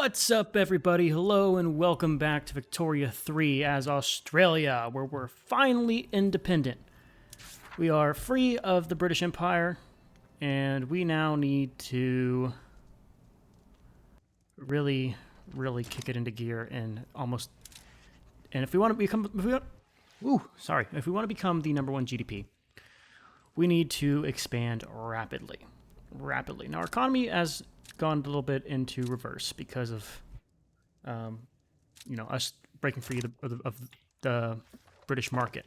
What's up, everybody? Hello, and welcome back to Victoria 3 as Australia, where we're finally independent. We are free of the British Empire, and we now need to really kick it into gear and if we want to become, if we want to become the #1 GDP, we need to expand rapidly. Now, our economy has gone a little bit into reverse because of, us breaking free of the British market.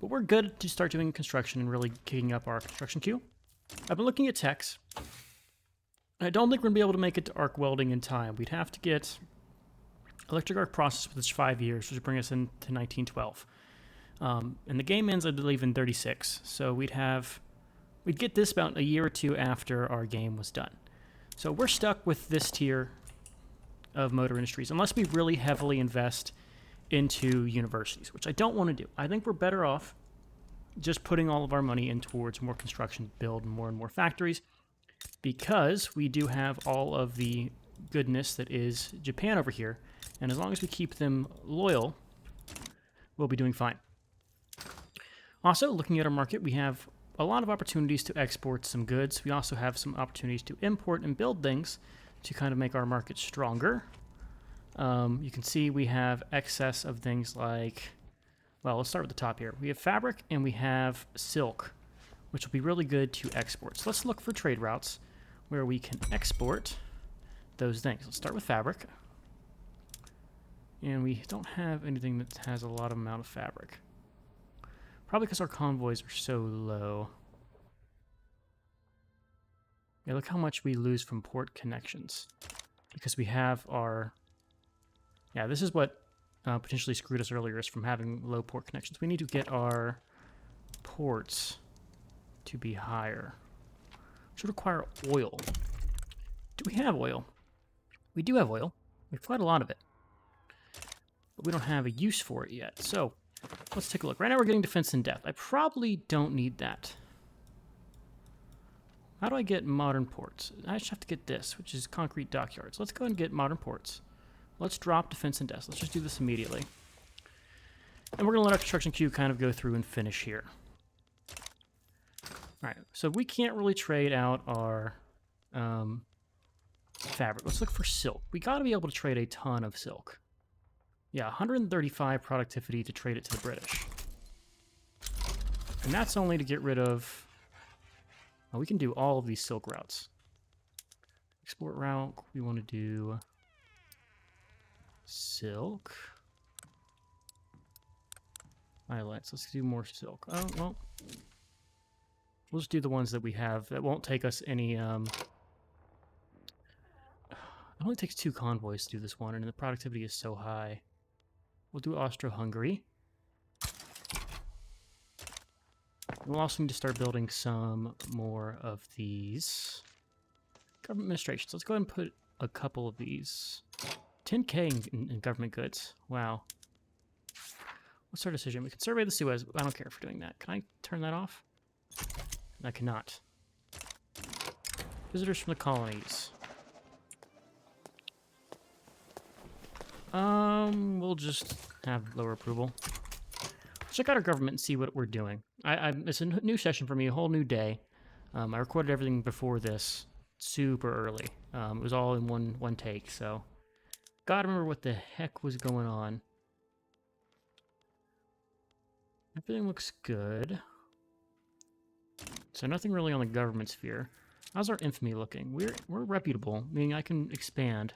But we're good to start doing construction and really kicking up our construction queue. I've been looking at techs. I don't think we're going to be able to make it to arc welding in time. We'd have to get electric arc process with its 5 years, which would bring us into 1912. And the game ends, I believe, in 36. So we'd get this about a year or two after our game was done. So we're stuck with this tier of motor industries unless we really heavily invest into universities, which I don't want to do. I think we're better off just putting all of our money in towards more construction, build more and more factories, because we do have all of the goodness that is Japan over here, and as long as we keep them loyal, we'll be doing fine. Also, looking at our market, we have a lot of opportunities to export some goods. We also have some opportunities to import and build things to kind of make our market stronger. You can see we have excess of things like, well, let's start with the top here. We have fabric and we have silk, which will be really good to export. So let's look for trade routes where we can export those things. Let's start with fabric. And we don't have anything that has a lot of amount of fabric. Probably because our convoys are so low. Yeah, look how much we lose from port connections. Because we have our... Yeah, this is what potentially screwed us earlier, is from having low port connections. We need to get our ports to be higher. Should require oil. Do we have oil? We do have oil. We have quite a lot of it. But we don't have a use for it yet. So, let's take a look. Right now we're getting defense in depth. I probably don't need that. How do I get modern ports? I just have to get this, which is concrete dockyards. Let's go ahead and get modern ports. Let's drop defense in depth. Let's just do this immediately. And we're going to let our construction queue kind of go through and finish here. Alright, so we can't really trade out our fabric. Let's look for silk. We got to be able to trade a ton of silk. Yeah, 135 productivity to trade it to the British. And that's only to get rid of... Well, we can do all of these silk routes. Export route, we want to do... silk. Highlights, let's do more silk. Oh, well... We'll just do the ones that we have. That won't take us any... It only takes 2 convoys to do this one, and the productivity is so high. We'll do Austro-Hungary. We'll also need to start building some more of these government administrations. Let's go ahead and put a couple of these. 10K in government goods. Wow. What's our decision? We can survey the Suez. I don't care for doing that. Can I turn that off? I cannot. Visitors from the colonies. We'll just have lower approval. Let's check out our government and see what we're doing. It's a new session for me, a whole new day. I recorded everything before this super early. It was all in one take, so gotta remember what the heck was going on. Everything looks good. So nothing really on the government sphere. How's our infamy looking? We're reputable, meaning I can expand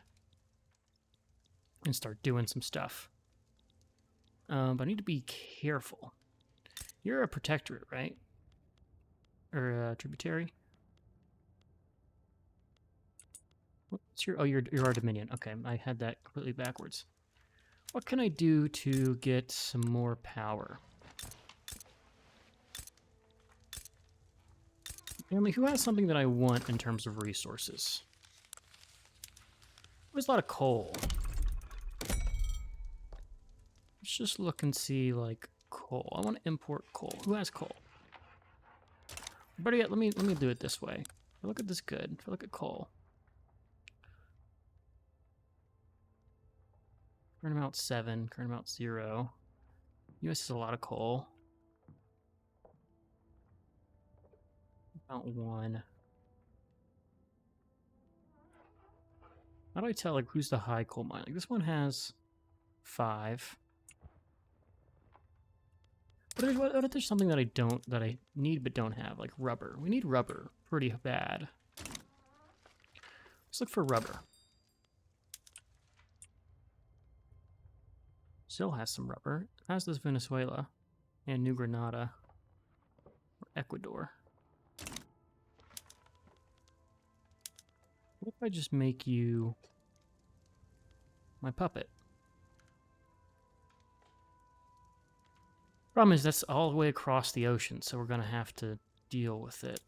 and start doing some stuff. But I need to be careful. You're a protectorate, right? Or a tributary? What's your... Oh, you're our dominion. Okay, I had that completely backwards. What can I do to get some more power? Family, who has something that I want in terms of resources? There's a lot of coal. Let's just look and see, like, coal. I want to import coal. Who has coal? Better yet, let me do it this way. If I look at this good. If I look at coal. Current amount 7, current amount 0. US has a lot of coal. About 1. How do I tell like who's the high coal mine? Like this one has 5. What if there's something that I need but don't have, like rubber? We need rubber pretty bad. Let's look for rubber. Still has some rubber. As does Venezuela and New Granada or Ecuador. What if I just make you my puppet? Problem is that's all the way across the ocean, so we're gonna have to deal with it.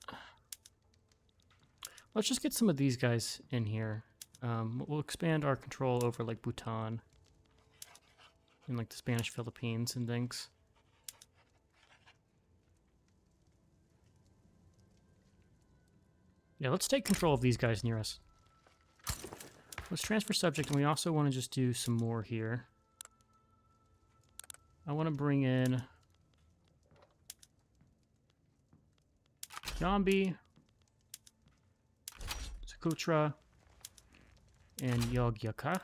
Let's just get some of these guys in here. We'll expand our control over like Bhutan and like the Spanish Philippines and things. Yeah, let's take control of these guys near us. Let's transfer subject, and we also want to just do some more here. I want to bring in Jambi, Socotra, and Yogyakarta.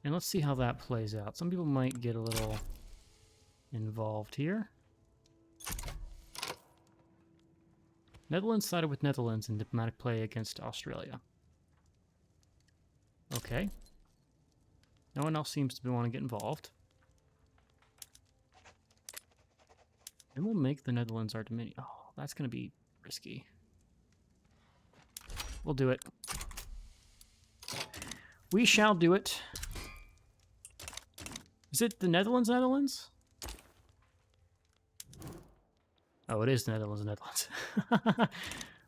And let's see how that plays out. Some people might get a little involved here. Netherlands sided with Netherlands in diplomatic play against Australia. Okay. No one else seems to want to get involved. And we'll make the Netherlands our dominion. Oh, that's going to be risky. We'll do it. We shall do it. Is it the Netherlands? Oh, it is the Netherlands.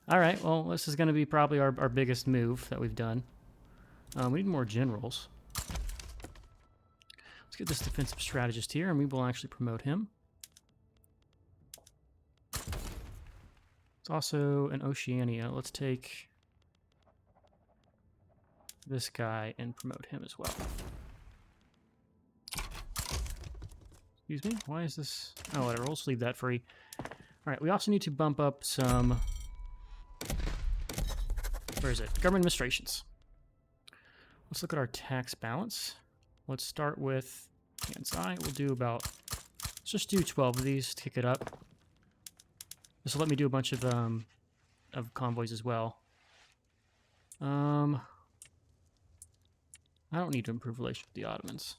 All right, well, this is going to be probably our biggest move that we've done. We need more generals. Let's get this defensive strategist here, and we will actually promote him. It's also an Oceania. Let's take this guy and promote him as well. Excuse me, why is this? Oh, whatever, we'll just leave that free. All right, we also need to bump up some, where is it? Government administrations. Let's look at our tax balance. Let's start with Kansai. We'll do about, let's just do 12 of these to kick it up. This will let me do a bunch of convoys as well. I don't need to improve relations with the Ottomans.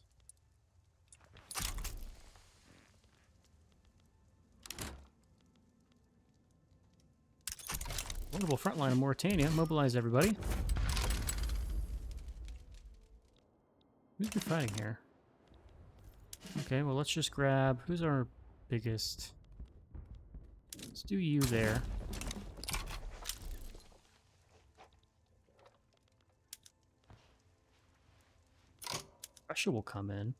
Wonderful front line of Mauritania. Mobilize everybody. Who's been fighting here? Okay, well, let's just grab... Who's our biggest... Let's do you there. Russia will come in.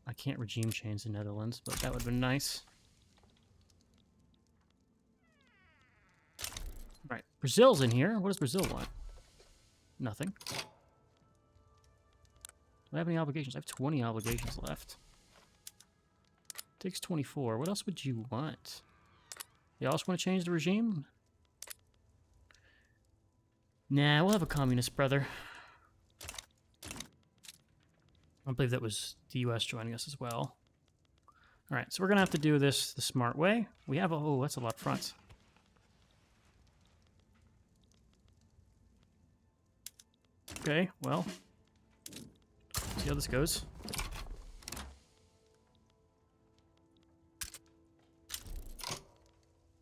I can't regime change the Netherlands, but that would have been nice. Right, Brazil's in here. What does Brazil want? Nothing. Do I have any obligations? I have 20 obligations left. Takes 24. What else would you want? You also want to change the regime? Nah, we'll have a communist brother. I believe that was the US joining us as well. Alright, so we're going to have to do this the smart way. We have, oh, that's a lot of fronts. Okay, well, see how this goes.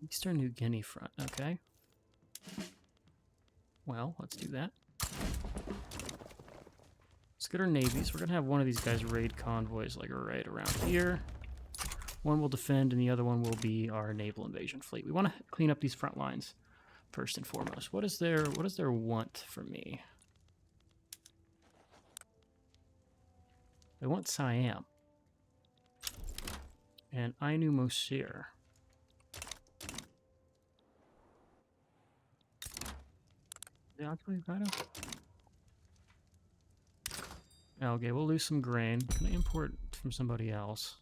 Eastern New Guinea front, okay. Well, let's do that. Let's get our navies. We're going to have one of these guys raid convoys like right around here. One will defend and the other one will be our naval invasion fleet. We want to clean up these front lines first and foremost. What is their want for me? They want Siam. And Ainu Mosir. Yeah, actually, kind of. Okay, we'll lose some grain. Can I import from somebody else?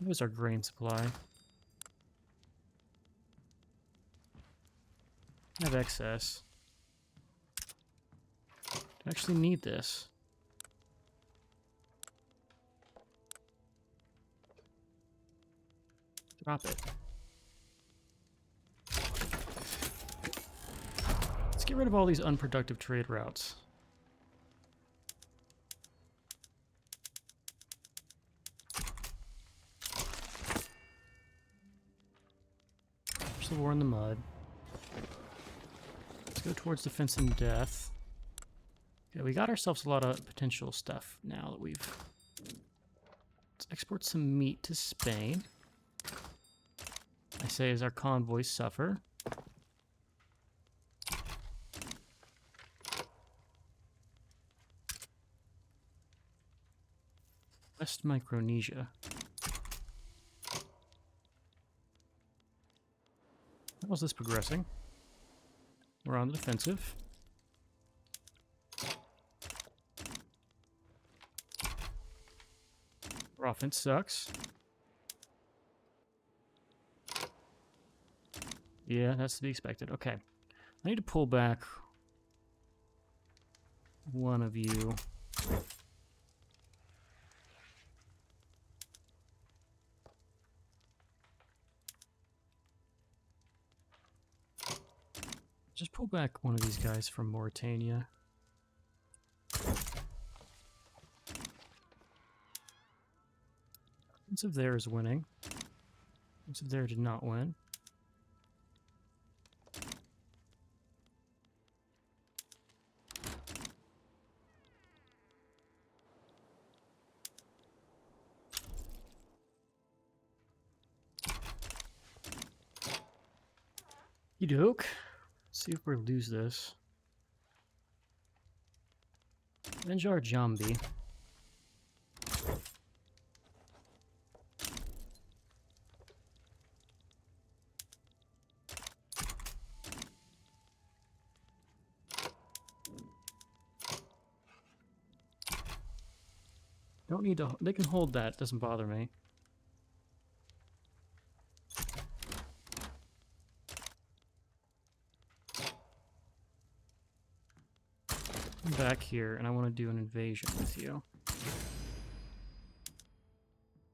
Where's our grain supply? I have excess. Do I actually need this? Drop it. Let's get rid of all these unproductive trade routes. Push the war in the mud. Let's go towards defense and death. Okay, we got ourselves a lot of potential stuff now that we've... Let's export some meat to Spain. I say as our convoys suffer. West Micronesia. How's this progressing? We're on the defensive. Our offense sucks. Yeah, that's to be expected. Okay. I need to pull back one of you. Just pull back one of these guys from Mauritania. Offensive there is winning. Offensive there did not win. Doke. See if we lose this. Benjar Jambi. Don't need to... They can hold that. Doesn't bother me. I'm back here, and I want to do an invasion with you.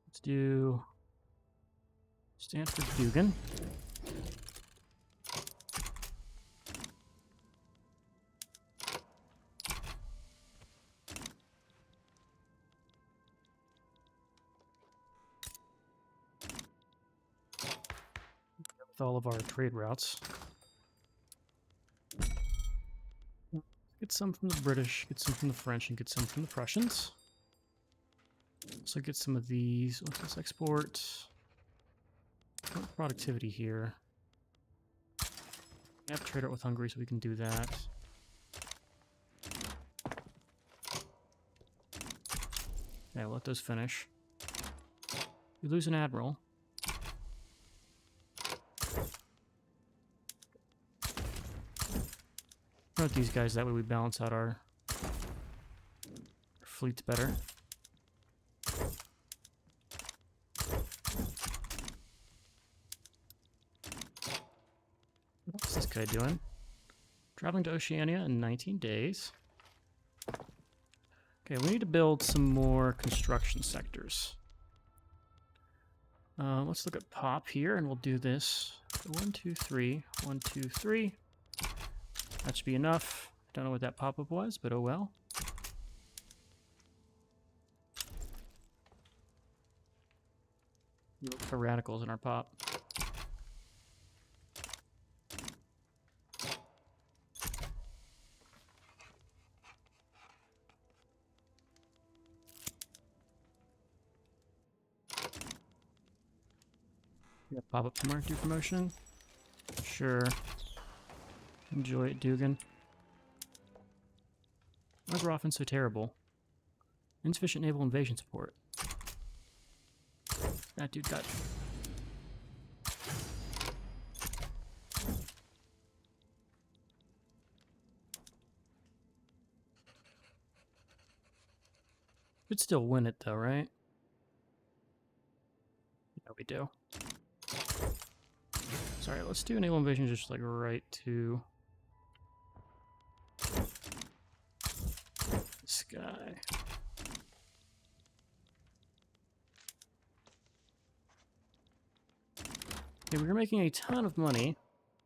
Let's do... Stanford Dugan. With all of our trade routes. Get some from the British, get some from the French, and get some from the Prussians. Also get some of these. Let's export. Productivity here. We have to trade out with Hungary, so we can do that. Okay, we'll let those finish. We lose an admiral. Promote these guys, that way we balance out our fleets better. What's this guy doing? Traveling to Oceania in 19 days. Okay, we need to build some more construction sectors. Let's look at pop here, and we'll do this. 1, 2, 3. 1, 2, 3. That should be enough. Don't know what that pop-up was, but oh well. We look for radicals in our pop. Yeah, pop-up somewhere, do promotion. Sure. Enjoy it, Dugan. Why is our offense so terrible? Insufficient naval invasion support. That dude got Could still win it though, right? Yeah, we do. Sorry, let's do an naval invasion just like right to this guy. Okay, we were making a ton of money.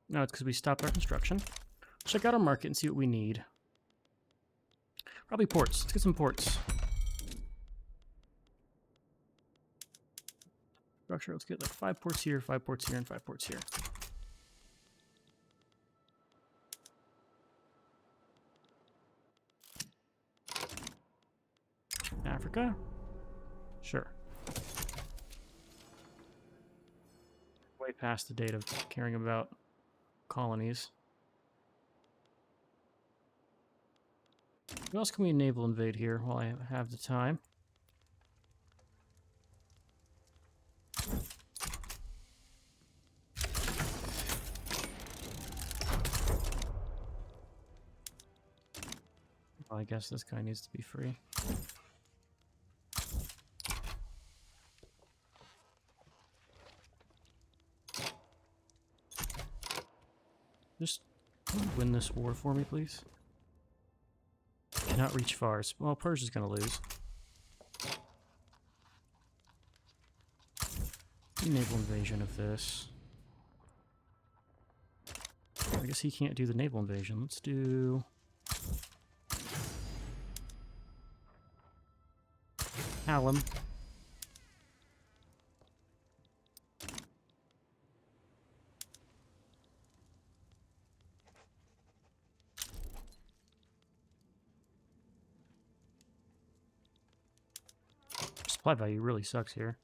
No, it's because we stopped our construction. Check out our market and see what we need. Probably ports. Let's get some ports. Structure, let's get like 5 ports here, 5 ports here, and 5 ports here. Africa? Sure. Way past the date of caring about colonies. What else can we naval invade here while I have the time? Well, I guess this guy needs to be free. Just win this war for me, please. Cannot reach far. Well, Persia's gonna lose. Naval invasion of this. I guess he can't do the naval invasion. Let's do... Hallam. Supply value really sucks here.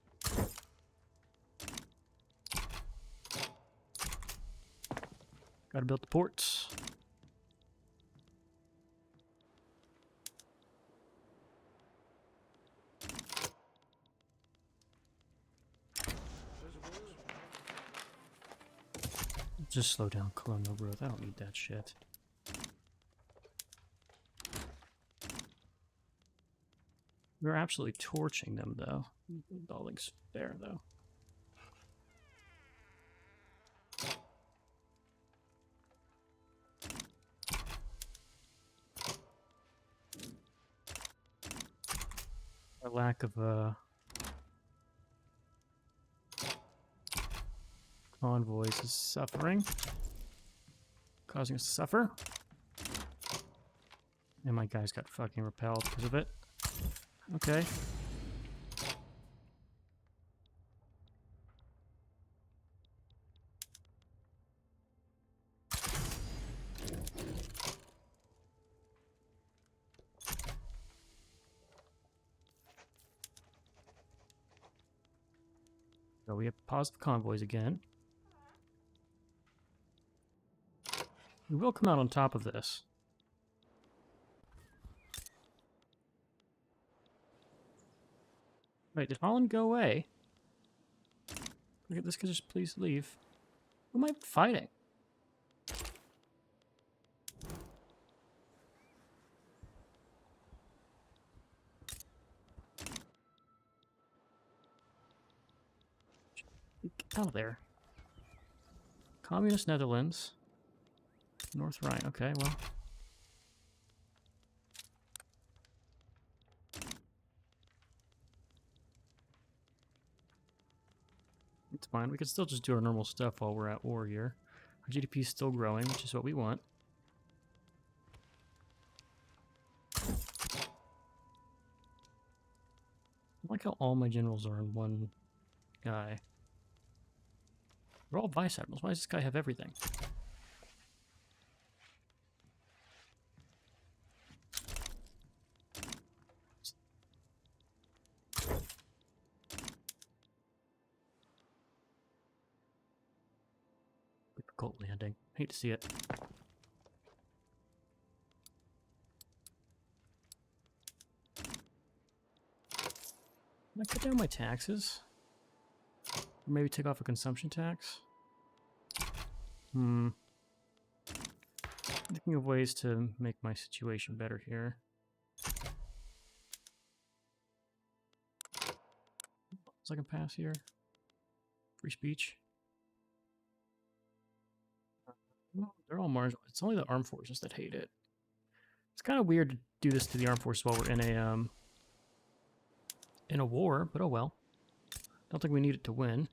Gotta build the ports. Just slow down colonial growth. I don't need that shit. We're absolutely torching them, though. Nothing's fair, though. Our lack of convoys is suffering, causing us to suffer. And my guys got fucking repelled because of it. Okay. So we have positive convoys again. We will come out on top of this. Wait, did Holland go away? Look at this guy, just please leave. Who am I fighting? Get out of there. Communist Netherlands. North Rhine, okay, well. It's fine. We can still just do our normal stuff while we're at war here. Our GDP is still growing, which is what we want. I like how all my generals are in one guy. They're all vice admirals. Why does this guy have everything? Difficult landing. Hate to see it. Can I cut down my taxes? Or maybe take off a consumption tax? Thinking of ways to make my situation better here. Second pass here. Free speech. Well, they're all marginal. It's only the armed forces that hate it. It's kind of weird to do this to the armed forces while we're in a war, but oh well. Don't think we need it to win.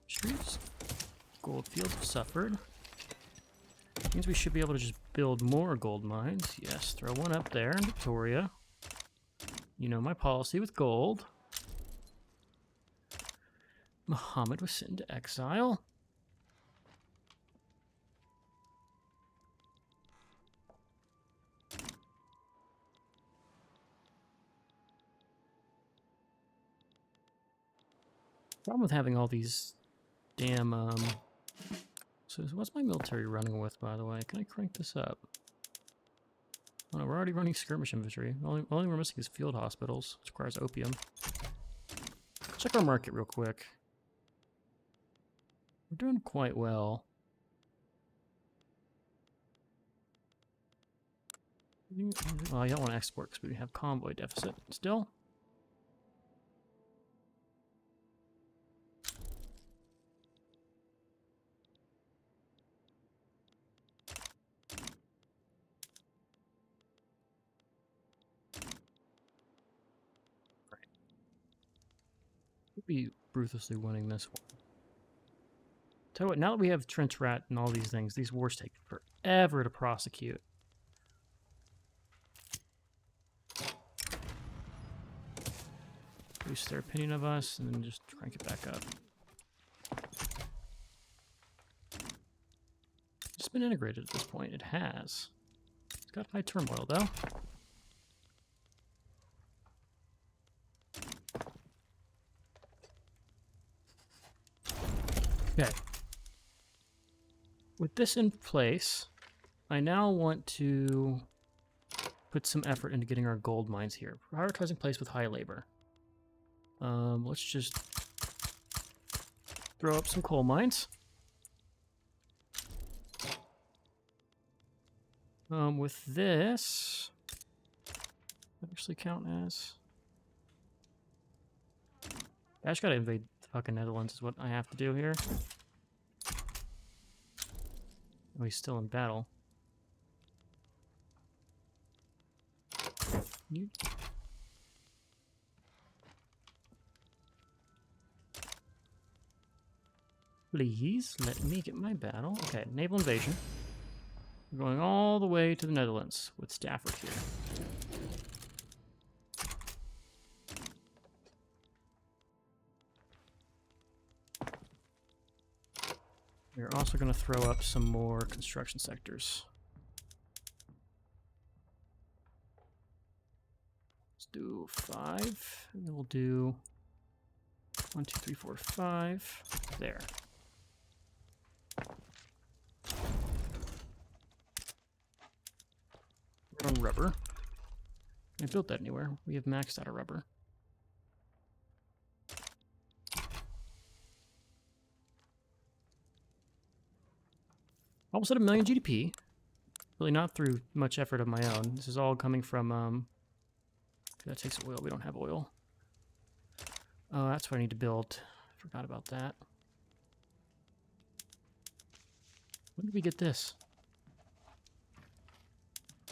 Streets. Gold fields have suffered. Means we should be able to just build more gold mines. Yes, throw one up there in Victoria. You know my policy with gold. Muhammad was sent into exile. Problem with having all these damn, So what's my military running with, by the way? Can I crank this up? Oh no, we're already running skirmish infantry. Only we're missing is field hospitals, which requires opium. Check our market real quick. We're doing quite well. Well, I don't want to export because we have convoy deficit still. Be ruthlessly winning this one. Tell you what, now that we have trench rat and all these things, these wars take forever to prosecute. Boost their opinion of us and then just crank it back up. It's been integrated at this point. It has. It's got high turmoil though. Okay. With this in place, I now want to put some effort into getting our gold mines here. Prioritizing place with high labor. Let's just throw up some coal mines. With this, that actually count as... I just gotta invade the fucking Netherlands is what I have to do here. Oh, he's still in battle. You... Please, let me get my battle. Okay, naval invasion. We're going all the way to the Netherlands with Stafford here. We're also going to throw up some more construction sectors. Let's do 5, and then we'll do 1, 2, 3, 4, 5. There. We're on rubber. Can I build that anywhere? We have maxed out of rubber. Almost at 1 million GDP. Really not through much effort of my own. This is all coming from, that takes oil. We don't have oil. Oh, that's what I need to build. Forgot about that. When did we get this?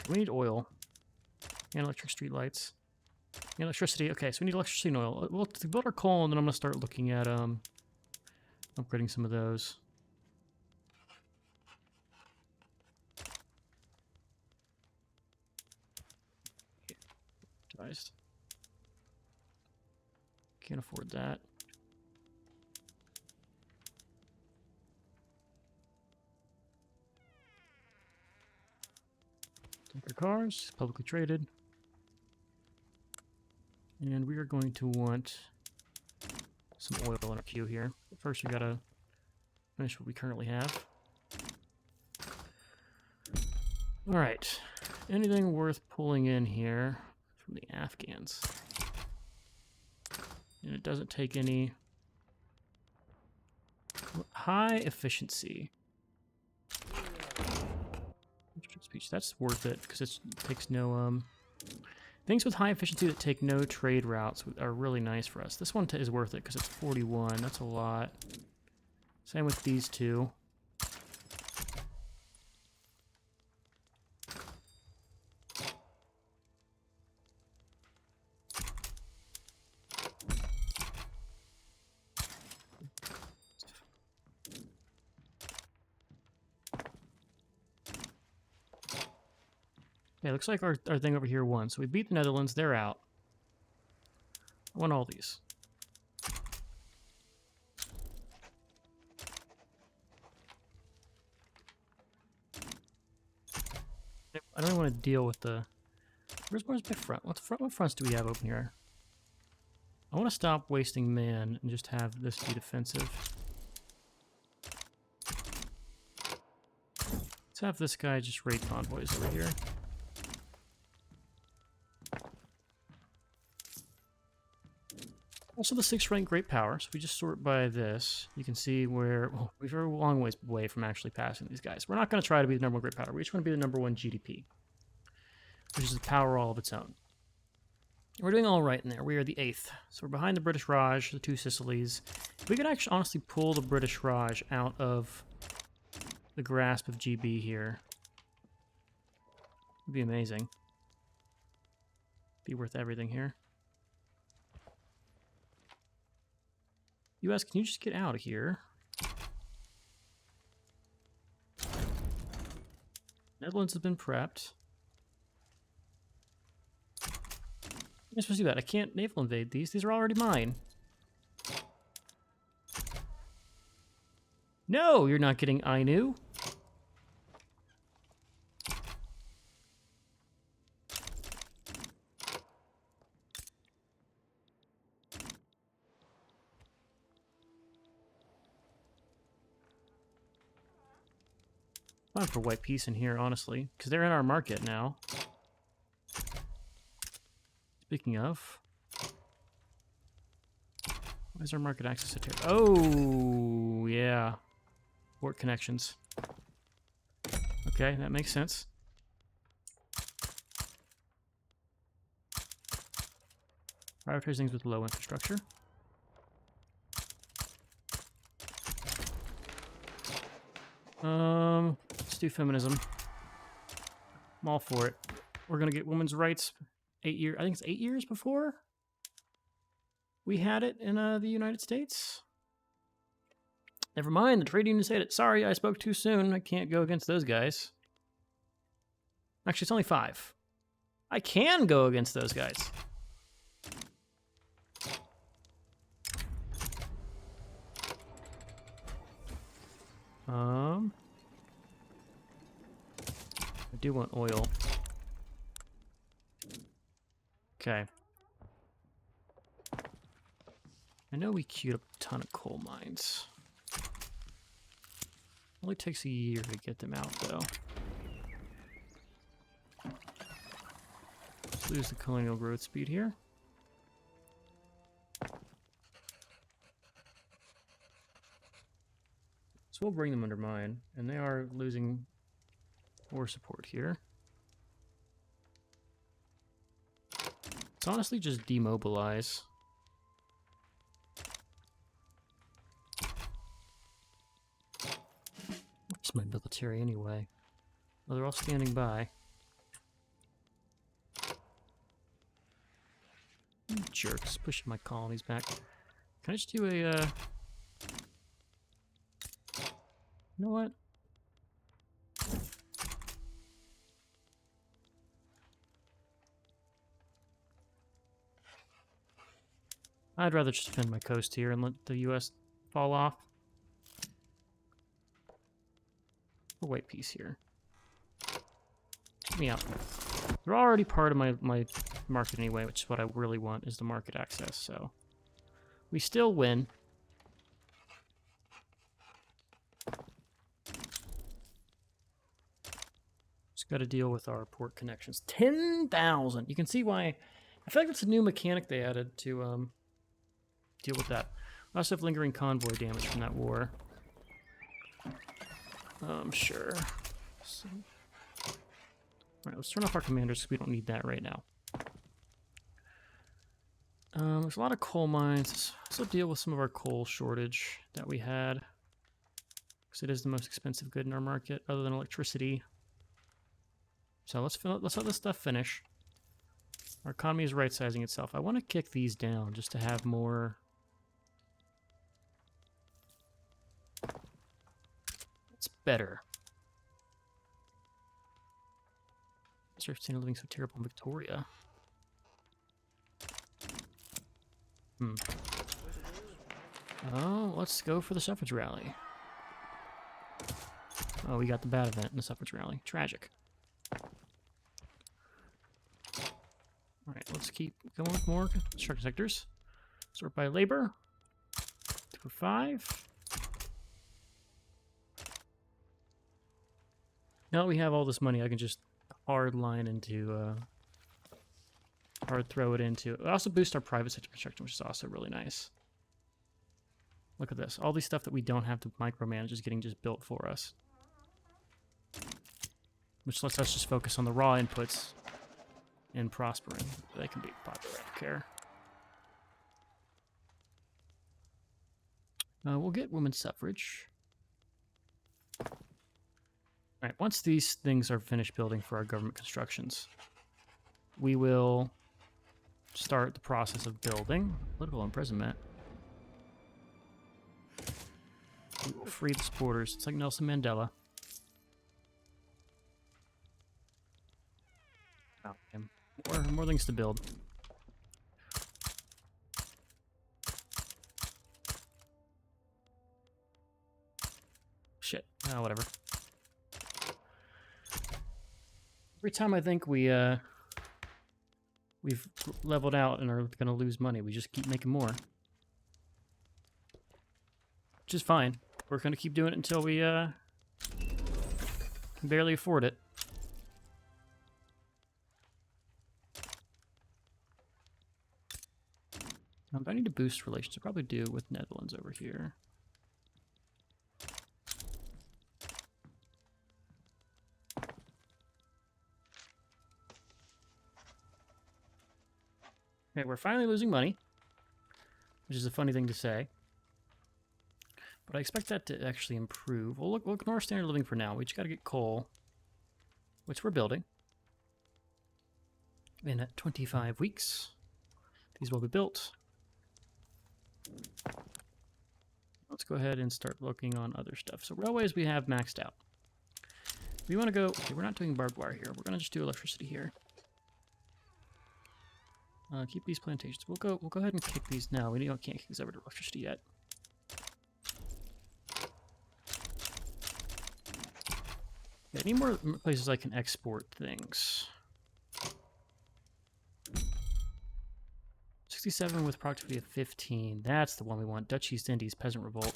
We need oil. And electric street lights. And electricity. Okay, so we need electricity and oil. We'll build our coal, and then I'm going to start looking at, upgrading some of those. Can't afford that. Tanker cars, publicly traded. And we are going to want some oil in our queue here. First, we gotta finish what we currently have. Alright. Anything worth pulling in here from the Afghans? And it doesn't take any High efficiency. Speech. That's worth it because it takes no things with high efficiency that take no trade routes are really nice for us. This one is worth it because it's 41. That's a lot. Same with these two. Yeah, looks like our thing over here won. So we beat the Netherlands. They're out. I want all these. I don't even want to deal with the... Where's my front? What fronts do we have open here? I want to stop wasting man and just have this be defensive. Let's have this guy just raid convoys over here. Also the 6th rank great power, so we just sort by this. You can see where, well, we're a long ways away from actually passing these guys. We're not going to try to be the #1 great power. We just want to be the #1 GDP, which is a power all of its own. We're doing all right in there. We are the 8th. So we're behind the British Raj, the 2 Sicilies. If we could actually honestly pull the British Raj out of the grasp of GB here, it'd be amazing. Be worth everything here. US, can you just get out of here? Netherlands has been prepped. I'm supposed to do that. I can't naval invade these. These are already mine. No, you're not getting Ainu. Fine for white peace in here, honestly, because they're in our market now. Speaking of, why is our market access at here? Oh, yeah. Port connections. Okay, that makes sense. Prioritize things with low infrastructure. Let's do feminism. I'm all for it. We're gonna get women's rights 8 years. I think it's 8 years before we had it in the United States. Never mind, the trade union said it. Sorry, I spoke too soon. I can't go against those guys. Actually, it's only 5. I can go against those guys. I do want oil. Okay. I know we queued up a ton of coal mines. Only takes a year to get them out, though. Lose the colonial growth speed here. So we'll bring them under mine, and they are losing war support here. Let's honestly just demobilize. Where's my military anyway? Well, they're all standing by. Jerks, pushing my colonies back. Can I just do a, You know what? I'd rather just defend my coast here and let the US fall off. We'll wait peace here. Get me out. They're already part of my market anyway, which is what I really want, is the market access, so... We still win. Just got to deal with our port connections. 10,000! You can see why... I feel like that's a new mechanic they added to deal with that. We also have lingering convoy damage from that war. Sure. So, all right, let's turn off our commanders because we don't need that right now. There's a lot of coal mines. Let's also deal with some of our coal shortage that we had, because it is the most expensive good in our market, other than electricity. So let's let this stuff finish. Our economy is right-sizing itself. I want to kick these down just to have more. It's better. Why is standard living so terrible in Victoria? Oh, let's go for the suffrage rally. Oh, we got the bad event in the suffrage rally. Tragic. Alright, let's keep going with more construction sectors. Sort by labor. 2 for 5. Now that we have all this money, I can just hard line into, hard throw it into. It also boosts our private sector construction, which is also really nice. Look at this. All these stuff that we don't have to micromanage is getting just built for us. Which lets us just focus on the raw inputs and prospering. They can be popular, I don't care. We'll get women's suffrage. Alright, once these things are finished building for our government constructions, we will start the process of building political imprisonment. We will free the supporters. It's like Nelson Mandela. Oh, more things to build. Shit. Oh, whatever. Every time I think we've leveled out and are going to lose money, we just keep making more. Which is fine. We're going to keep doing it until we can barely afford it. Do I need to boost relations? I probably do with Netherlands over here. Okay, we're finally losing money, which is a funny thing to say. But I expect that to actually improve. We'll ignore standard living for now. We just got to get coal, which we're building. In 25 weeks, these will be built. Let's go ahead and start looking on other stuff. So railways we have maxed out. We want to go. Okay, we're not doing barbed wire here. We're gonna just do electricity here. Keep these plantations. We'll go ahead and kick these now. We can't kick these over to electricity yet. Yeah, I need more places I can export things. 67 with productivity of 15. That's the one we want. Dutch East Indies Peasant Revolt.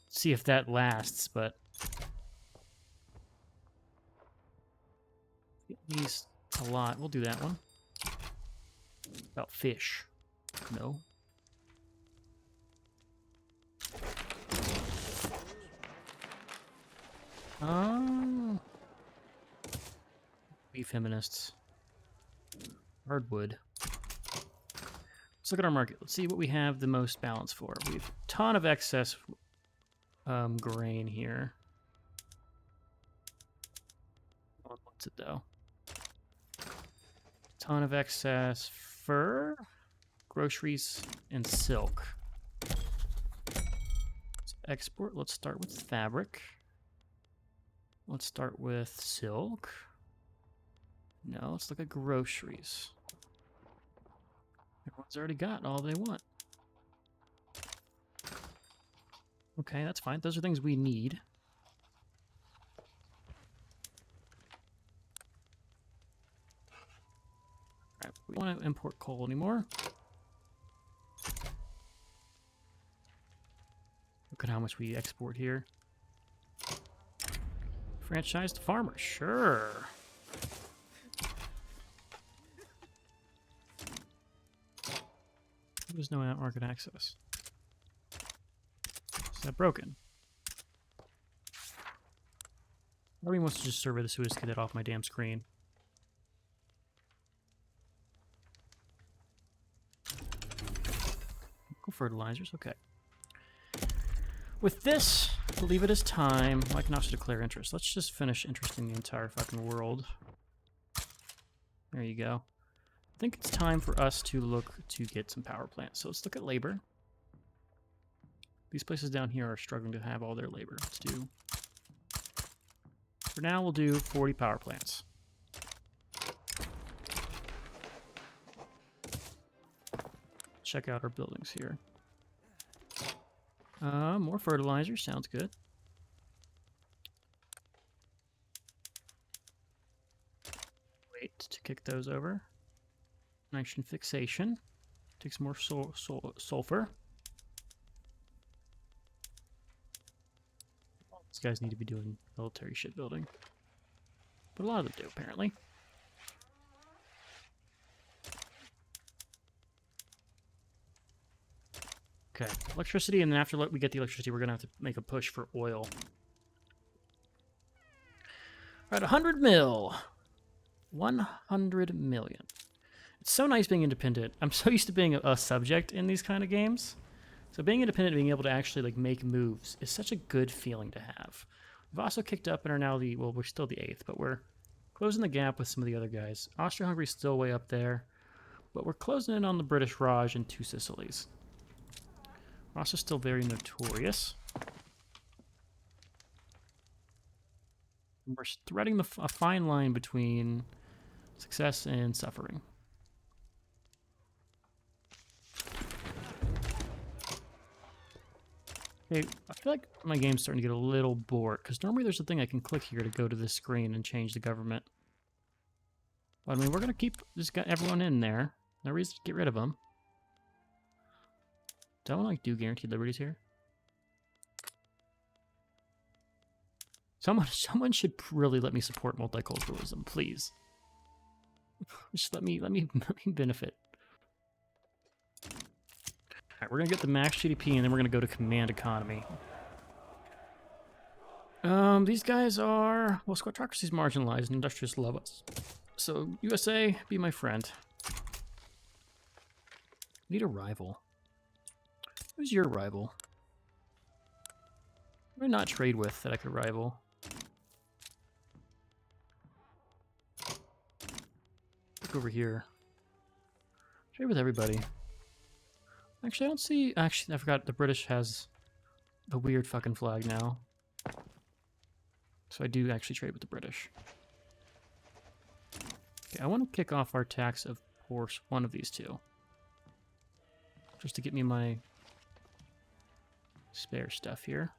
See if that lasts, but at least a lot. We'll do that one. About fish. No. Be feminists. Hardwood. Let's look at our market. Let's see what we have the most balance for. We have a ton of excess grain here. What's it though? Ton of excess fur, groceries, and silk. Let's export. Let's start with fabric. Let's start with silk. No, let's look at groceries. Everyone's already got all they want. Okay, that's fine. Those are things we need. Alright, we don't want to import coal anymore. Look at how much we export here. Franchised farmers, sure. There's no market access. Is that broken? Nobody wants to just survey the Suez, get it off my damn screen. Go fertilizers, okay. With this, I believe it is time. Well, I can also declare interest. Let's just finish interesting the entire fucking world. There you go. I think it's time for us to look to get some power plants. So let's look at labor. These places down here are struggling to have all their labor. Let's do... For now, we'll do 40 power plants. Check out our buildings here. More fertilizer. Sounds good. Wait to kick those over. Nitrogen fixation. Takes more sulfur. These guys need to be doing military shipbuilding. But a lot of them do, apparently. Okay, electricity, and then after we get the electricity, we're going to have to make a push for oil. All right, 100 mil. 100 million. It's so nice being independent. I'm so used to being a subject in these kind of games. So being independent, being able to actually like make moves is such a good feeling to have. We've also kicked up and are now the, well, we're still the 8th, but we're closing the gap with some of the other guys. Austria-Hungary's still way up there, but we're closing in on the British Raj and 2 Sicilies. We're also still very notorious. We're threading a fine line between success and suffering. Okay, I feel like my game's starting to get a little bored, because normally there's a thing I can click here to go to this screen and change the government. But I mean, we're going to keep this guy, everyone in there. No reason to get rid of them. Don't like do guaranteed liberties here. Someone should really let me support multiculturalism, please. Just let me benefit. Alright, we're gonna get the max GDP and then we're gonna go to command economy. These guys are, well, squattocracy's marginalized and industrialists love us. So USA, be my friend. Need a rival. Who's your rival? Who do I not trade with that I could rival? Look over here. Trade with everybody. Actually, I don't see... Actually, I forgot the British has the weird fucking flag now. So I do actually trade with the British. Okay, I want to kick off our tax of course one of these two. Just to get me my spare stuff here.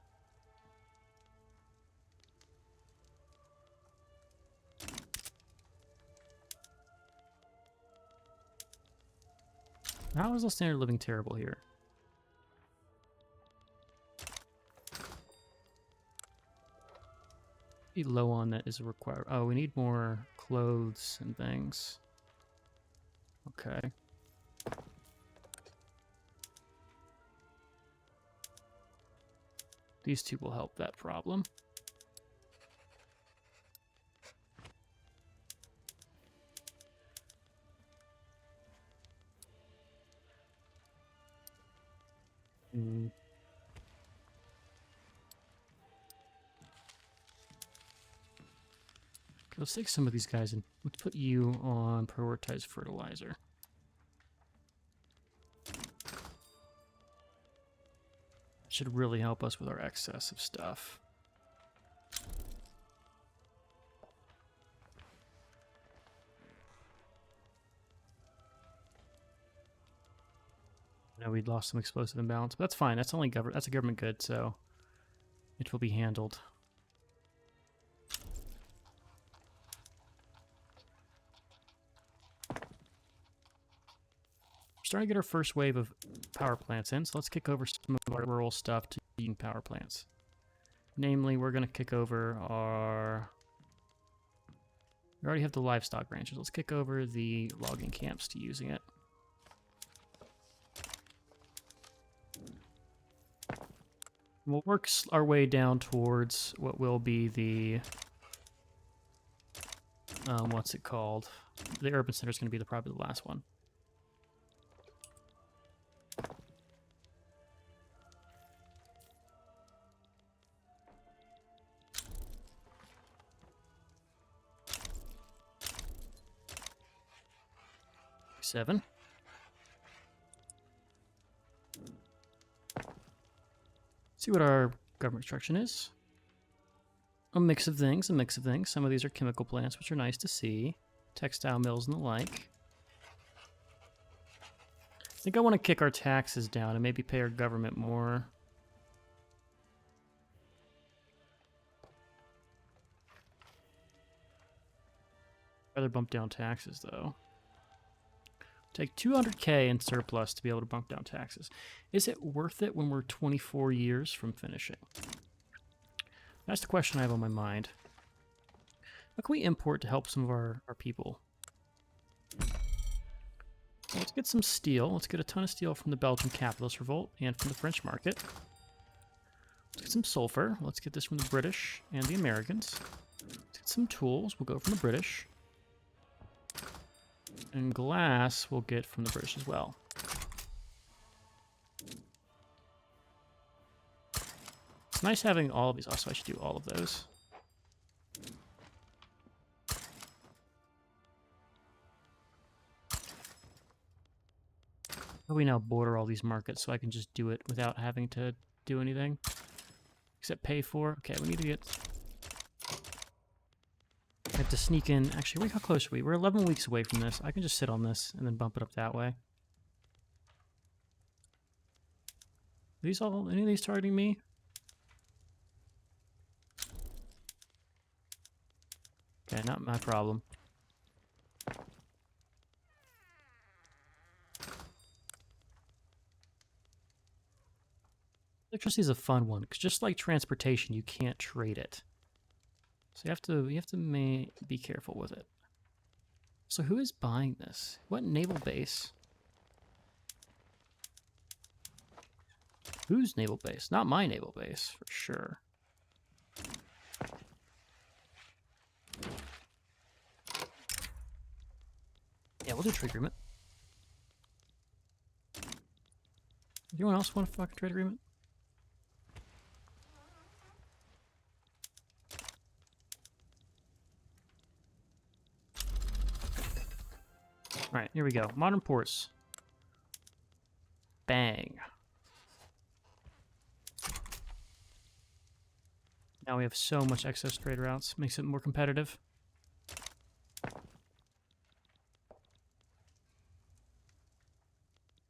How is the standard of living terrible here? Be low on that is required. Oh, we need more clothes and things. Okay. These two will help that problem. Let's take some of these guys and let's put you on prioritized fertilizer. Should really help us with our excess of stuff. I know we'd lost some explosive imbalance, but that's fine. That's only that's a government good, so it will be handled. We're starting to get our first wave of power plants in, so let's kick over some of our rural stuff to using power plants. Namely, we're going to kick over our... We already have the livestock ranches. Let's kick over the logging camps to using it. We'll work our way down towards what will be the what's it called? The urban center is going to be probably the last one. Seven. See what our government construction is. A mix of things, a mix of things. Some of these are chemical plants, which are nice to see. Textile mills and the like. I think I want to kick our taxes down and maybe pay our government more. Rather bump down taxes, though. Take 200K in surplus to be able to bump down taxes. Is it worth it when we're 24 years from finishing? That's the question I have on my mind. What can we import to help some of our people? Well, let's get some steel. Let's get a ton of steel from the Belgian capitalist revolt and from the French market. Let's get some sulfur. Let's get this from the British and the Americans. Let's get some tools. We'll go from the British. And glass we'll get from the British as well. It's nice having all of these. Also, I should do all of those. We now border all these markets so I can just do it without having to do anything. Except pay for. Okay, we need to get... I have to sneak in. Actually, how close are we? We're 11 weeks away from this. I can just sit on this and then bump it up that way. Are these all... any of these targeting me? Okay, not my problem. Electricity is a fun one, because just like transportation, you can't trade it. So you have to be careful with it. So who is buying this? What naval base? Whose naval base? Not my naval base, for sure. Yeah, we'll do a trade agreement. Does anyone else want a fucking trade agreement? Alright, here we go. Modern ports. Bang. Now we have so much excess trade routes. Makes it more competitive.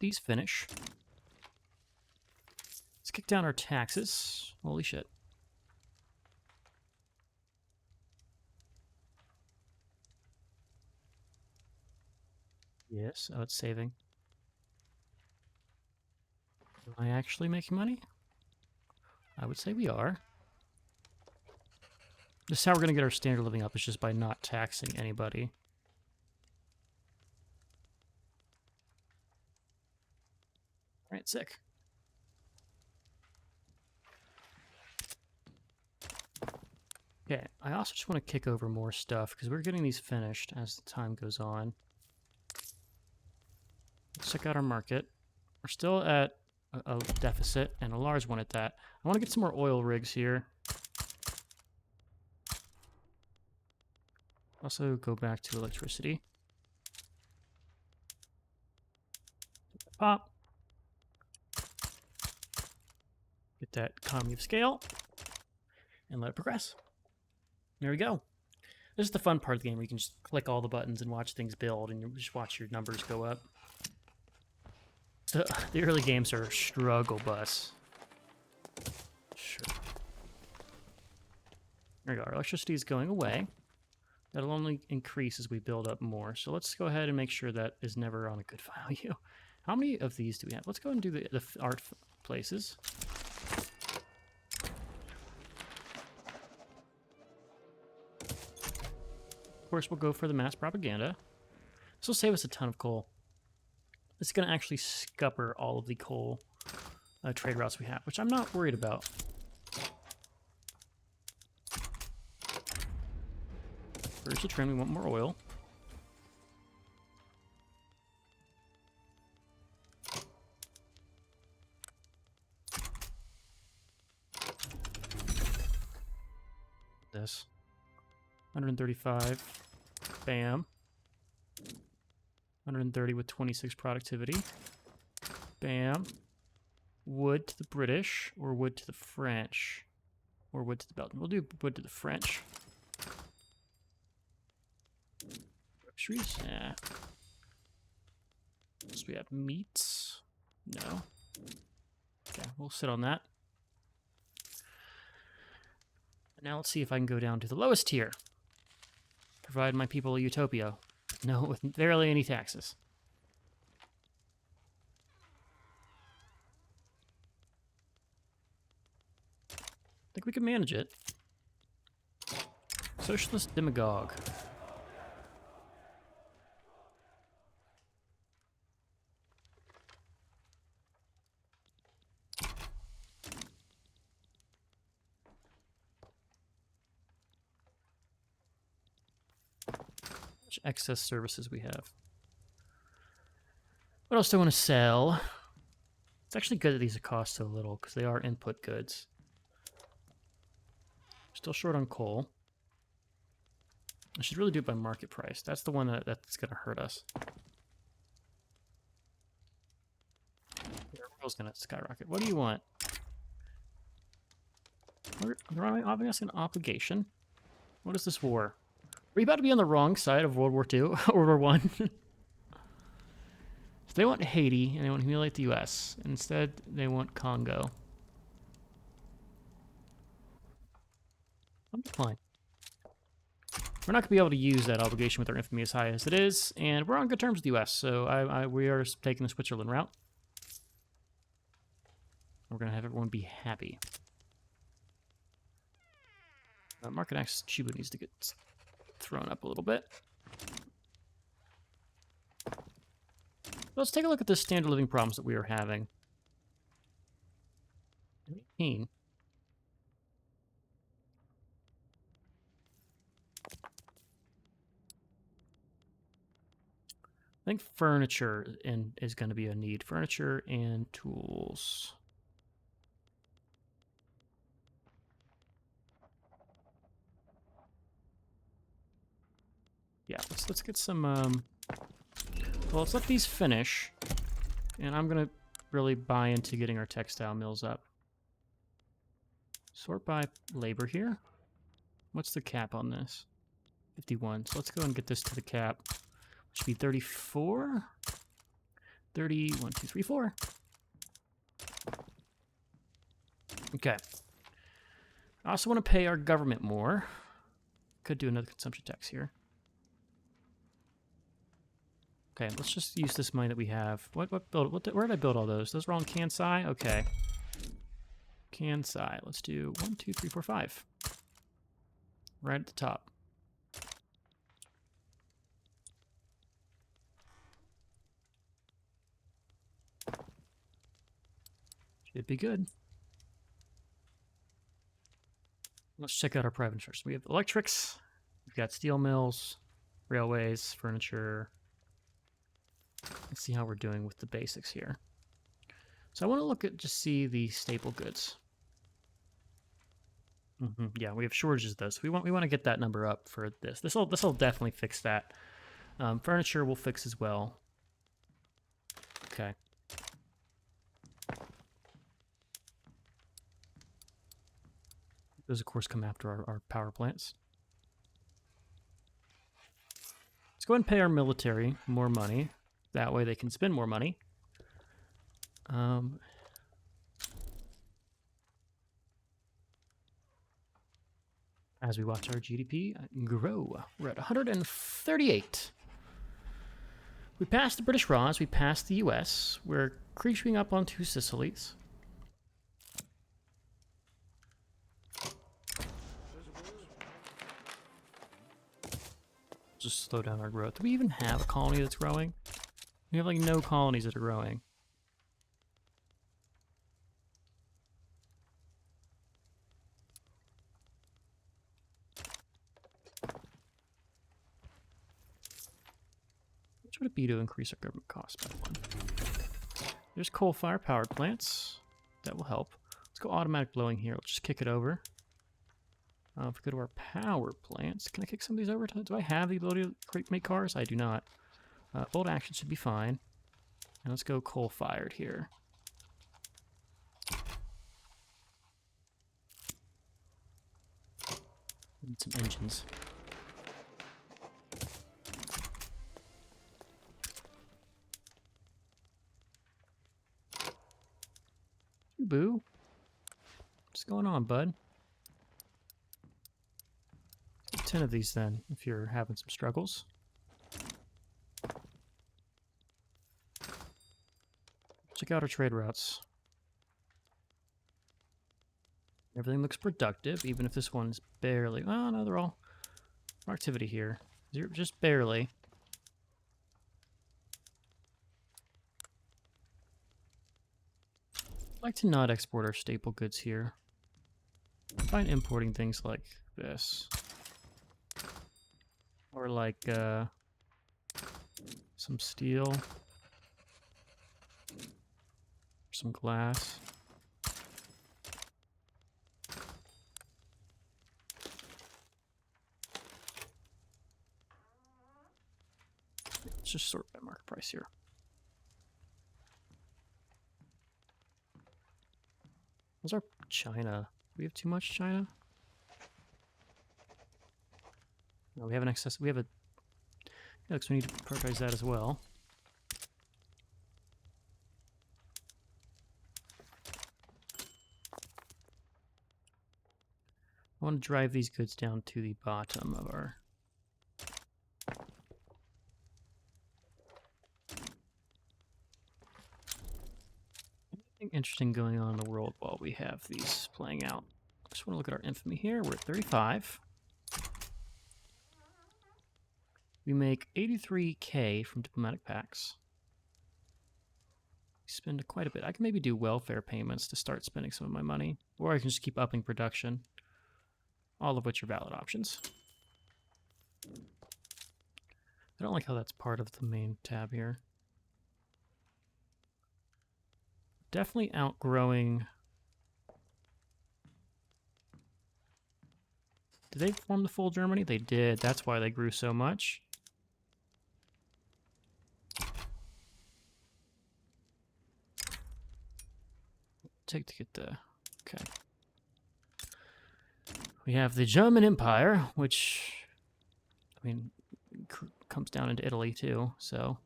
These finish. Let's kick down our taxes. Holy shit. Yes, oh, it's saving. Am I actually making money? I would say we are. This is how we're going to get our standard living up, is just by not taxing anybody. Alright, sick. Okay, I also just want to kick over more stuff, because we're getting these finished as the time goes on. Let's check out our market. We're still at a deficit, and a large one at that. I want to get some more oil rigs here. Also go back to electricity. Pop. Get that economy of scale. And let it progress. There we go. This is the fun part of the game where you can just click all the buttons and watch things build, and you just watch your numbers go up. The early games are a struggle bus. Sure. There we go. Our electricity is going away. That'll only increase as we build up more. So let's go ahead and make sure that is never on a good value. How many of these do we have? Let's go and do the art places. Of course, we'll go for the mass propaganda. This will save us a ton of coal. This is going to actually scupper all of the coal trade routes we have, which I'm not worried about. Where's the trend? We want more oil. This 135. Bam. 130 with 26 productivity. Bam. Wood to the British, or wood to the French, or wood to the Belgian. We'll do wood to the French. Groceries? Yeah. So we have meats. No. Okay, we'll sit on that. Now let's see if I can go down to the lowest tier. Provide my people a utopia. No, with barely any taxes. I think we can manage it. Socialist demagogue. Excess services we have. What else do I want to sell? It's actually good that these cost so little because they are input goods. Still short on coal. I should really do it by market price. That's the one that's going to hurt us. Your oil's going to skyrocket. What do you want? They're offering us an obligation. What is this war? Are you about to be on the wrong side of World War II? World War I? So they want Haiti, and they want to humiliate the U.S. And instead, they want Congo. I'm fine. We're not going to be able to use that obligation with our infamy as high as it is, and we're on good terms with the U.S., so we are taking the Switzerland route. We're going to have everyone be happy. Market access Cuba needs to get thrown up a little bit. Let's take a look at the standard living problems that we are having. 18. I think furniture is going to be a need. Furniture and tools. Yeah, let's get some. Well, let's let these finish, and I'm gonna really buy into getting our textile mills up. Sort by labor here. What's the cap on this? 51. So let's go and get this to the cap. Which should be 34. 30. 1, 2, 3, 4. Okay. I also want to pay our government more. Could do another consumption tax here. Okay, let's just use this money that we have. Where did I build all those? Those were all in Kansai? Okay. Kansai. Let's do 1, 2, 3, 4, 5. Right at the top. Should be good. Let's check out our private insurance. We have electrics. We've got steel mills, railways, furniture. Let's see how we're doing with the basics here. So I want to look at just see the staple goods. Yeah, we have shortages though, so we want to get that number up for this. This will definitely fix that. Furniture will fix as well. Okay. Those of course come after our power plants. Let's go ahead and pay our military more money. That way they can spend more money. As we watch our GDP grow, we're at 138. We passed the British Raj, we passed the US, we're creeping up onto Sicily's. Just slow down our growth. Do we even have a colony that's growing? We have like no colonies that are growing. much would it be to increase our government costs by 1? There's coal-fired power plants. That will help. Let's go automatic blowing here. Let's just kick it over. If we go to our power plants, can I kick some of these over? Do I have the ability to make cars? I do not. Bolt action should be fine. And let's go coal-fired here. Need some engines. Boo. What's going on, bud? 10 of these then, if you're having some struggles. Check out our trade routes. Everything looks productive, even if this one's barely... Oh, no, they're all... More activity here. Just barely. I'd like to not export our staple goods here. Find importing things like this. Or like, some steel. Some glass. Let's just sort by market price here. What's our China? Do we have too much China? No, we have an excess. We have a... Yeah, looks we need to prioritize that as well. I want to drive these goods down to the bottom of our... Anything interesting going on in the world while we have these playing out? I just want to look at our infamy here. We're at 35. We make 83k from diplomatic pacts. We spend quite a bit. I can maybe do welfare payments to start spending some of my money. Or I can just keep upping production. All of which are valid options. I don't like how that's part of the main tab here. Definitely outgrowing... Did they form the full Germany? They did. That's why they grew so much. Take to get the... Okay. We have the German Empire, which, I mean, comes down into Italy too, so...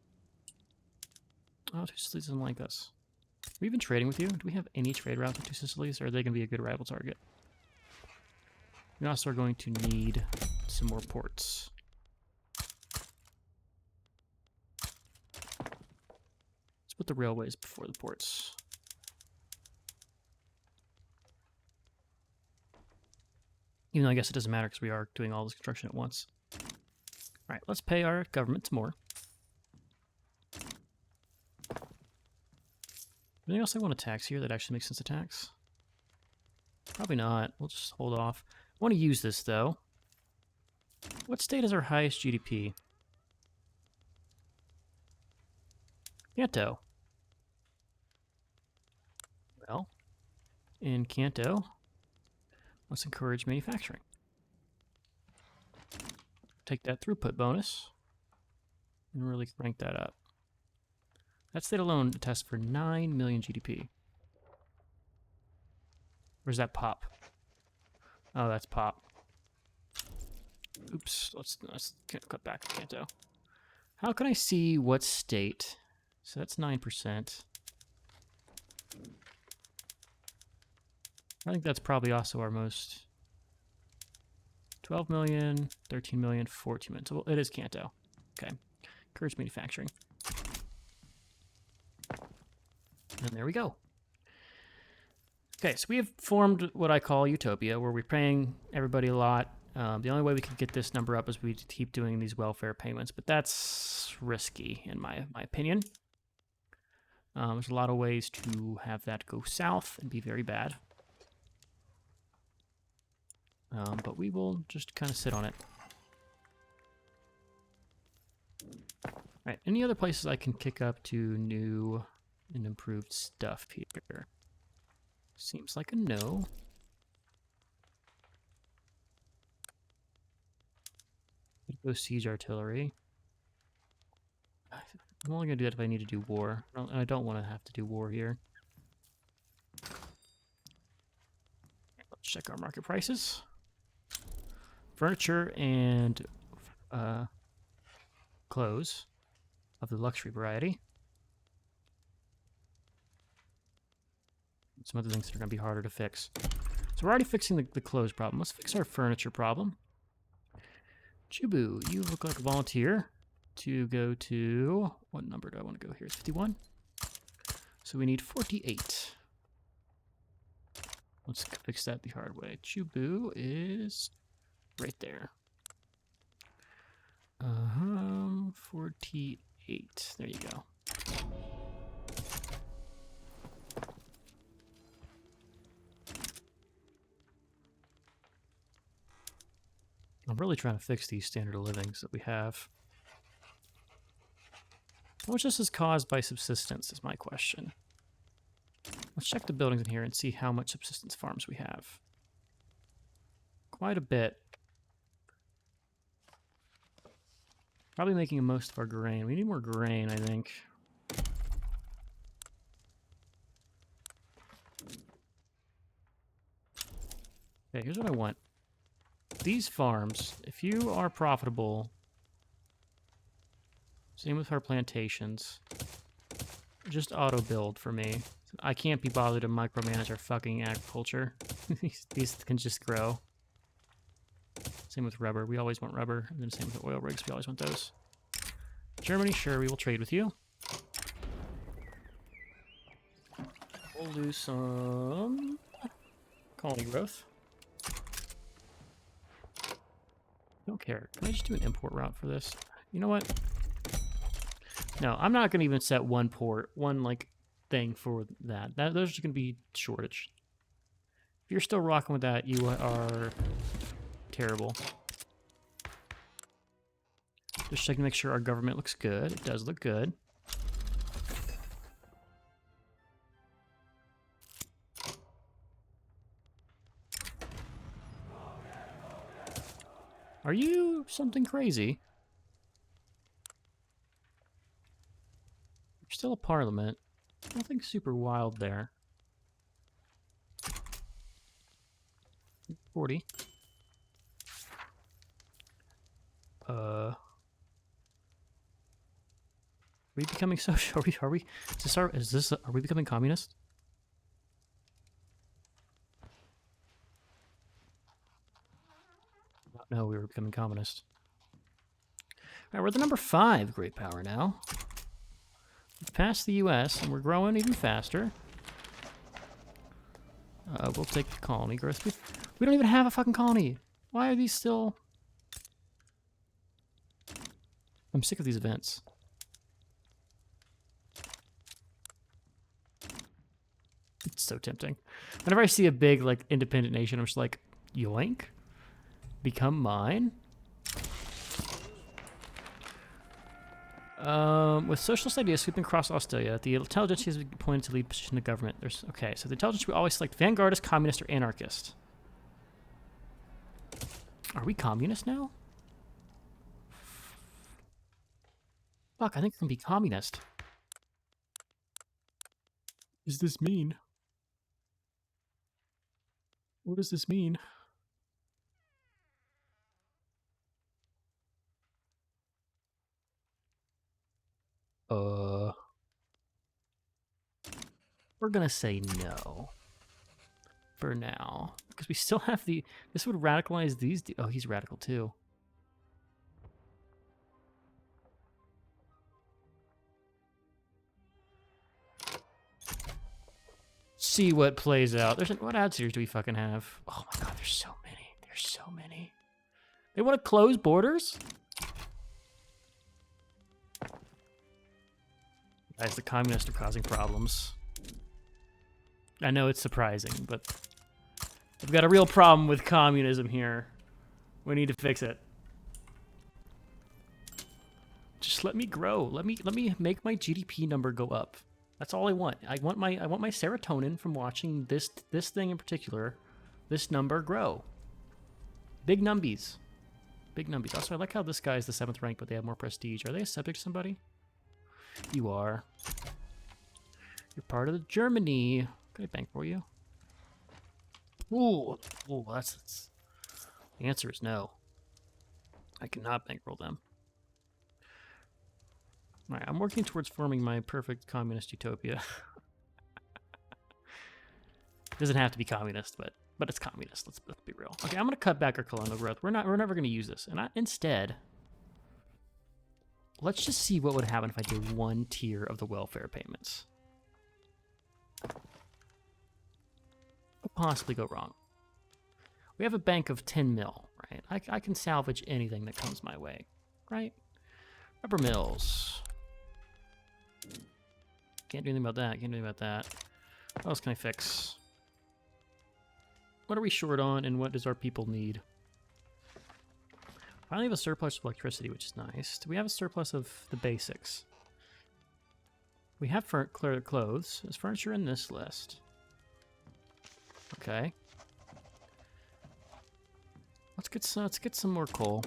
Oh, Two Sicilies doesn't like us. Are we even trading with you? Do we have any trade routes with Two Sicilies, or are they going to be a good rival target? We also are going to need some more ports. Let's put the railways before the ports. Even though I guess it doesn't matter because we are doing all this construction at once. Alright, let's pay our governments more. Anything else I want to tax here that actually makes sense to tax? Probably not. We'll just hold off. I want to use this, though. What state has our highest GDP? Kanto. Well, in Kanto... Let's encourage manufacturing. Take that throughput bonus and really rank that up. That state alone attests for 9 million GDP. Where's that pop? Oh, that's pop. Oops, let's cut back to Kanto. How can I see what state? So that's 9%. I think that's probably also our most... 12 million, 13 million, 14 million. So it is Kanto. Okay. Encourage manufacturing. And there we go. Okay, so we have formed what I call Utopia, where we're paying everybody a lot. The only way we can get this number up is we keep doing these welfare payments, but that's risky, in my opinion. There's a lot of ways to have that go south and be very bad. But we will just kind of sit on it. All right, any other places I can kick up to new and improved stuff here? Seems like a no. Go siege artillery. I'm only gonna do that if I need to do war. I don't want to have to do war here. Let's check our market prices. Furniture and clothes of the luxury variety. Some other things that are going to be harder to fix. So we're already fixing the clothes problem. Let's fix our furniture problem. Chubu, you look like a volunteer to go to... What number do I want to go here? 51? So we need 48. Let's fix that the hard way. Chubu is right there. 48. There you go. I'm really trying to fix these standard of livings that we have. How much this is caused by subsistence is my question. Let's check the buildings in here and see how much subsistence farms we have. Quite a bit. Probably making most of our grain. We need more grain, I think. Okay, here's what I want. These farms, if you are profitable, same with our plantations, just auto build for me. I can't be bothered to micromanage our fucking agriculture. These can just grow. Same with rubber. We always want rubber. And then same with the oil rigs. We always want those. Germany, sure, we will trade with you. We'll do some colony growth. Don't care. Can I just do an import route for this? You know what? No, I'm not going to even set one like thing for that. Those are going to be shortage. If you're still rocking with that, you are terrible. Just checking to make sure our government looks good. It does look good. Are you something crazy? You're still a parliament. Nothing super wild there. 40. Are we becoming social? Are we? Are we becoming communist? No, we were becoming communist. All right, we're the number 5 great power now. We've passed the U.S. and we're growing even faster. We'll take the colony growth. We don't even have a fucking colony. Why are these still? I'm sick of these events. It's so tempting. Whenever I see a big, like, independent nation, I'm just like, yoink. Become mine. With socialist ideas sweeping across Australia, the intelligence has been appointed to lead position of government. Okay, so the intelligence we always select vanguardist, communist, or anarchist. Are we communist now? Fuck, I think we can be communist. What does this mean? What does this mean? We're gonna say no. For now. Because we still have the... This would radicalize these... Oh, he's radical too. See what plays out. What ad series do we fucking have? Oh my god, there's so many. There's so many. They want to close borders? Guys, the communists are causing problems. I know it's surprising, but we've got a real problem with communism here. We need to fix it. Just Just let me grow. Let me make my GDP number go up. That's all I want. I want my serotonin from watching this thing in particular, this number grow. Big numbies. Big numbies. Also, I like how this guy is the 7th rank, but they have more prestige. Are they a subject to somebody? You are. You're part of Germany. Can I bank for you? Ooh, that's the answer is no. I cannot bankroll them. All right, I'm working towards forming my perfect communist utopia. Doesn't have to be communist, but it's communist. Let's be real. Okay, I'm gonna cut back our colonial growth. We're never gonna use this, and instead, let's just see what would happen if I did 1 tier of the welfare payments. Could possibly go wrong. We have a bank of 10 mil, right? I can salvage anything that comes my way, right? Rubber mills. Can't do anything about that. Can't do anything about that. What else can I fix? What are we short on, and what does our people need? Finally have a surplus of electricity, which is nice. Do we have a surplus of the basics? We have clear clothes. Is furniture in this list? Okay. Let's get some more coal.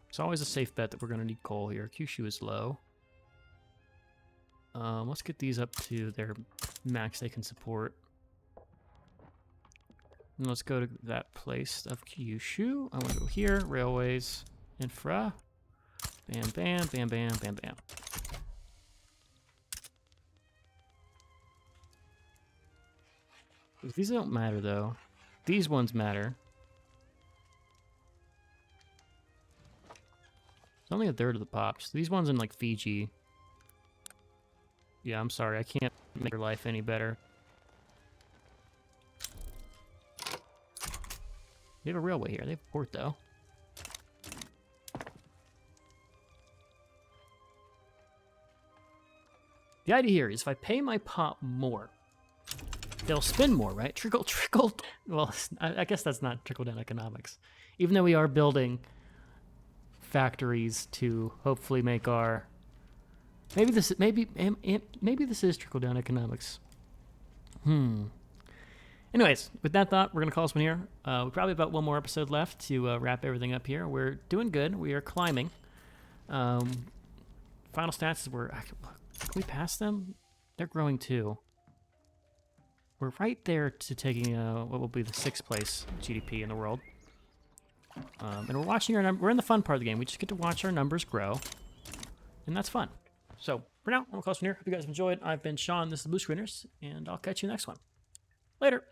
It's always a safe bet that we're going to need coal here. Kyushu is low. Let's get these up to their max they can support. And let's go to that place of Kyushu. I want to go here. Railways. Infra. Bam, bam, bam, bam, bam, bam. These don't matter, though. These ones matter. It's only 1/3 of the pops. These ones in, like, Fiji. Yeah, I'm sorry. I can't make your life any better. They have a railway here. They have a port, though. The idea here is if I pay my pop more, they'll spend more, right? Trickle. Well, I guess that's not trickle-down economics. Even though we are building factories to hopefully make our... Maybe this is trickle-down economics. Anyways, with that thought, we're going to call this one here. We probably have about 1 more episode left to wrap everything up here. We're doing good. We are climbing. Final stats is can we pass them? They're growing too. We're right there to taking what will be the 6th place GDP in the world. And we're watching our we're in the fun part of the game. We just get to watch our numbers grow. And that's fun. So for now, I'm going to call this one here. Hope you guys have enjoyed. I've been Sean. This is the Blue Screeners. And I'll catch you next one. Later.